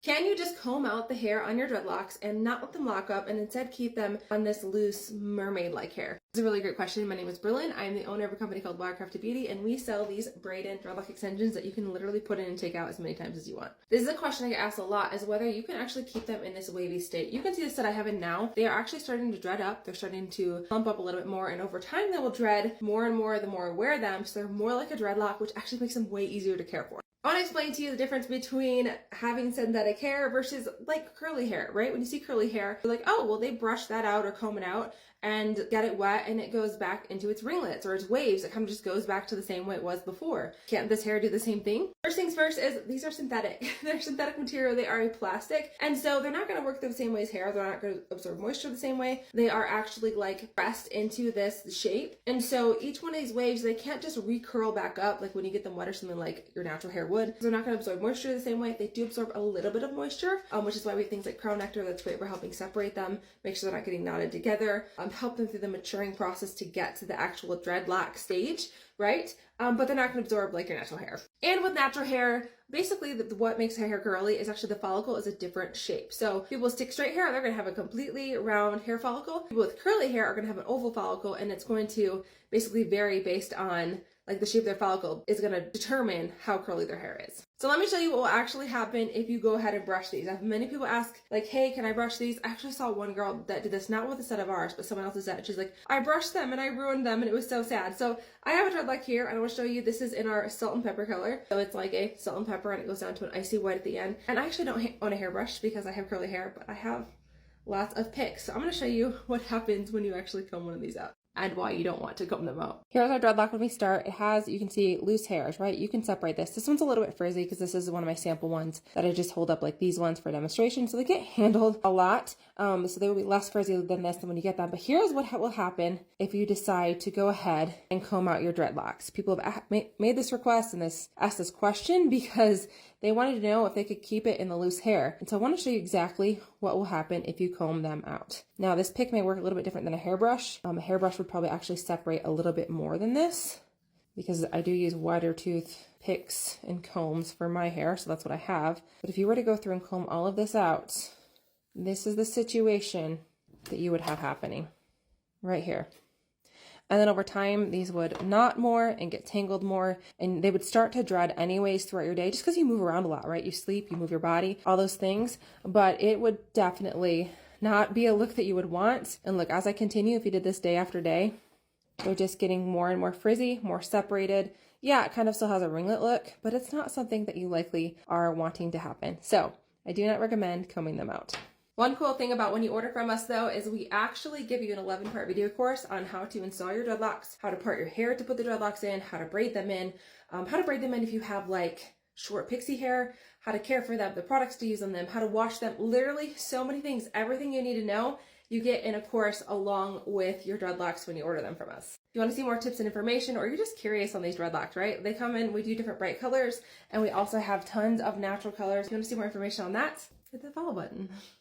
Can you just comb out the hair on your dreadlocks and not let them lock up and instead keep them on this loose mermaid-like hair? It's a really great question. My name is Berlin. I'm the owner of a company called Wildcrafted Beauty, and we sell these braided dreadlock extensions that you can literally put in and take out as many times as you want. This is a question I get asked a lot, is whether you can actually keep them in this wavy state. You can see the set I have in now. They are actually starting to dread up. They're starting to plump up a little bit more, and over time they will dread more and more the more I wear them, so they're more like a dreadlock, which actually makes them way easier to care for. I want to explain to you the difference between having synthetic hair versus like curly hair, right? When you see curly hair, you're like, oh, well, they brush that out or comb it out and get it wet and it goes back into its ringlets or its waves. It kind of just goes back to the same way it was before. Can't this hair do the same thing? First things first is these are synthetic. They're synthetic material. They are a plastic. And so they're not going to work the same way as hair. They're not going to absorb moisture the same way. They are actually like pressed into this shape. And so each one of these waves, they can't just recurl back up like when you get them wet or something like your natural hair would. They're not going to absorb moisture the same way. They do absorb a little bit of moisture, which is why we have things like crown nectar. That's great for helping separate them, make sure they're not getting knotted together, help them through the maturing process to get to the actual dreadlock stage, right? But they're not going to absorb like your natural hair. And with natural hair, basically what makes hair curly is actually the follicle is a different shape. So people with stick straight hair, they're going to have a completely round hair follicle. People with curly hair are going to have an oval follicle, and it's going to basically vary based on like the shape of their follicle is going to determine how curly their hair is. So let me show you what will actually happen if you go ahead and brush these. I have many people ask like, hey, can I brush these? I actually saw one girl that did this, not with a set of ours, but someone else's set. She's like, I brushed them and I ruined them and it was so sad. So I have a dreadlock here and I want to show you, this is in our salt and pepper color. So it's like a salt and pepper and it goes down to an icy white at the end. And I actually don't own a hairbrush because I have curly hair, but I have lots of picks. So I'm going to show you what happens when you actually comb one of these out and why you don't want to comb them out. Here's our dreadlock when we start. It has, you can see loose hairs, right? You can separate this. This one's a little bit frizzy because this is one of my sample ones that I just hold up like these ones for demonstration. So they get handled a lot. So they will be less frizzy than this than when you get them. But here's what will happen if you decide to go ahead and comb out your dreadlocks. People have made this request and asked this question because they wanted to know if they could keep it in the loose hair. And so I want to show you exactly what will happen if you comb them out. Now this pick may work a little bit different than a hairbrush. A hairbrush would probably actually separate a little bit more than this because I do use wider tooth picks and combs for my hair. So that's what I have. But if you were to go through and comb all of this out, this is the situation that you would have happening right here. And then over time, these would knot more and get tangled more, and they would start to dread anyways throughout your day, just because you move around a lot, right? You sleep, you move your body, all those things, but it would definitely not be a look that you would want. And look, as I continue, if you did this day after day, they're just getting more and more frizzy, more separated. Yeah, it kind of still has a ringlet look, but it's not something that you likely are wanting to happen. So I do not recommend combing them out. One cool thing about when you order from us though is we actually give you an 11-part video course on how to install your dreadlocks, how to part your hair to put the dreadlocks in, how to braid them in, if you have like short pixie hair, how to care for them, the products to use on them, how to wash them, literally so many things, everything you need to know you get in a course along with your dreadlocks when you order them from us. If you want to see more tips and information, or you're just curious on these dreadlocks, right? They come in, we do different bright colors, and we also have tons of natural colors. If you want to see more information on that, hit the follow button.